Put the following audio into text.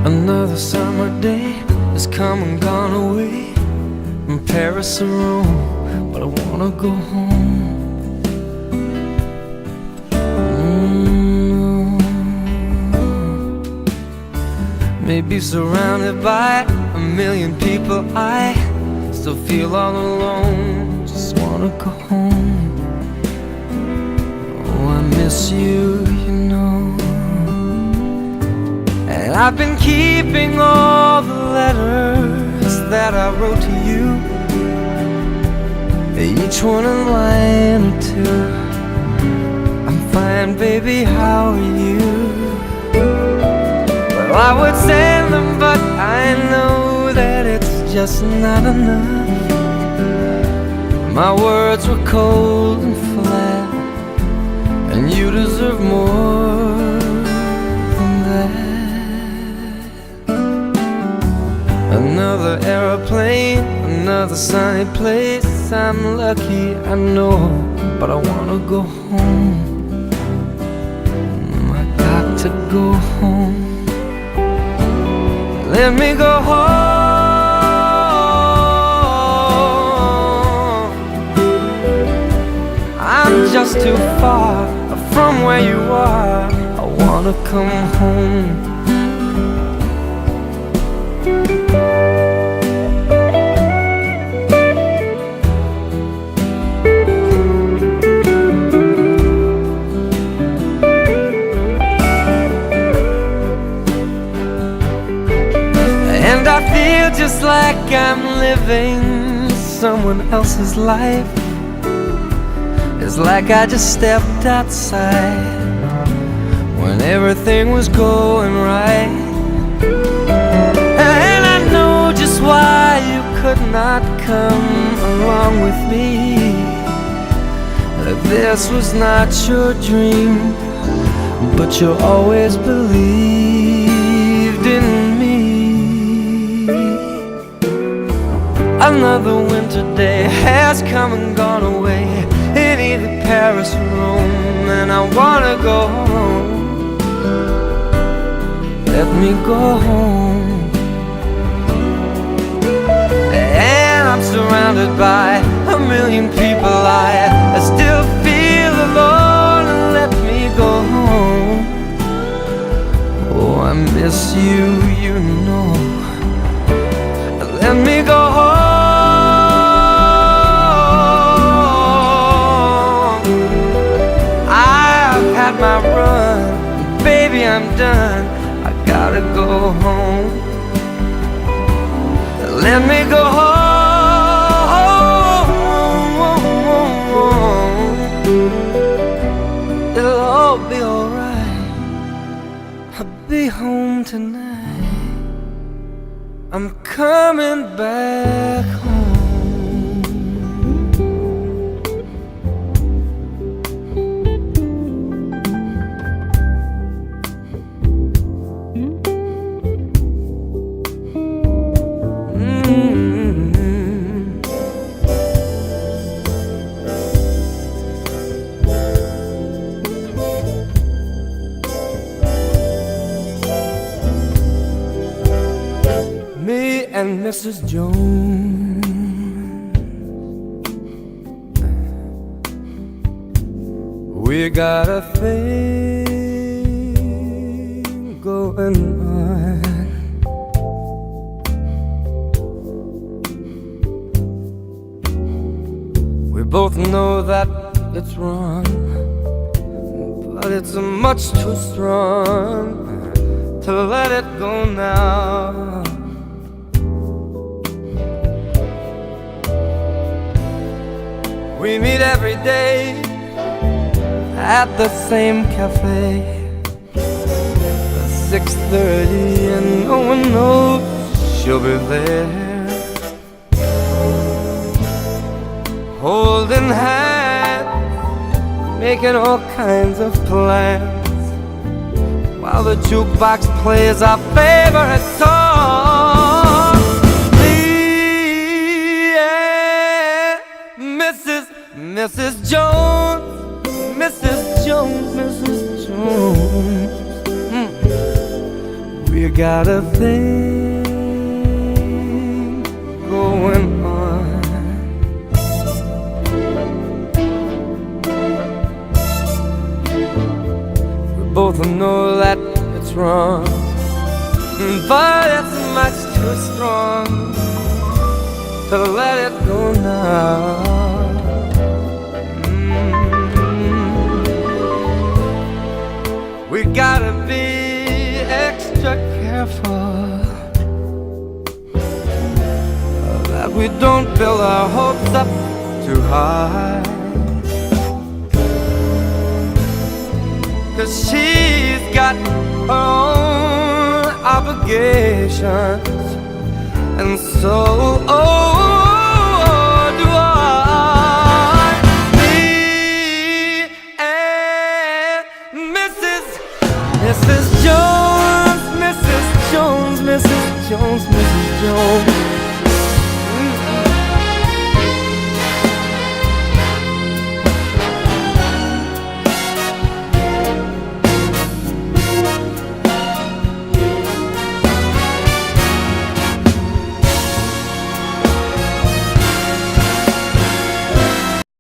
Another summer day has come and gone away from Paris or Rome, but I wanna go home. Maybe surrounded by a million people, I still feel all alone. Just wanna go home. Oh, I miss you, you know. And I've been keeping all the letters that I wrote to you, each one a line or two. I'm fine, baby, how are you? Well, I would send them, but I know that it's just not enough. My words were cold and flat, and you deserve more than that. Another aeroplane, another sunny place. I'm lucky, I know, but I wanna go home. I got to go home. Let me go home. I'm just too far from where you are. I wanna come home. And I feel just like I'm living someone else's life. It's like I just stepped outside when everything was going right. And I know just why you could not come along with me. That this was not your dream, but you always believed in me. Another winter day has come and gone away in either Paris or Rome, and I wanna go home. Let me go home. And I'm surrounded by a million people. I still feel alone, and let me go home. Oh, I miss you, you know. Let me go home. My run, baby, I'm done. I gotta go home. Let me go home. It'll all be alright. I'll be home tonight. I'm coming back home. Me and Mrs. Jones, we got a thing going on. We both know that it's wrong, but it's much too strong to let it go now. We meet every day at the same cafe, 6:30, and no one knows she'll be there, holding hands, making all kinds of plans, while the jukebox plays our favorite song. Mrs. Jones, Mrs. Jones, Mrs. Jones. We We got a thing going on. We both know that it's wrong, but it's much too strong to let it go now. We gotta be extra careful that we don't build our hopes up too high, 'cause she's got her own obligations, and so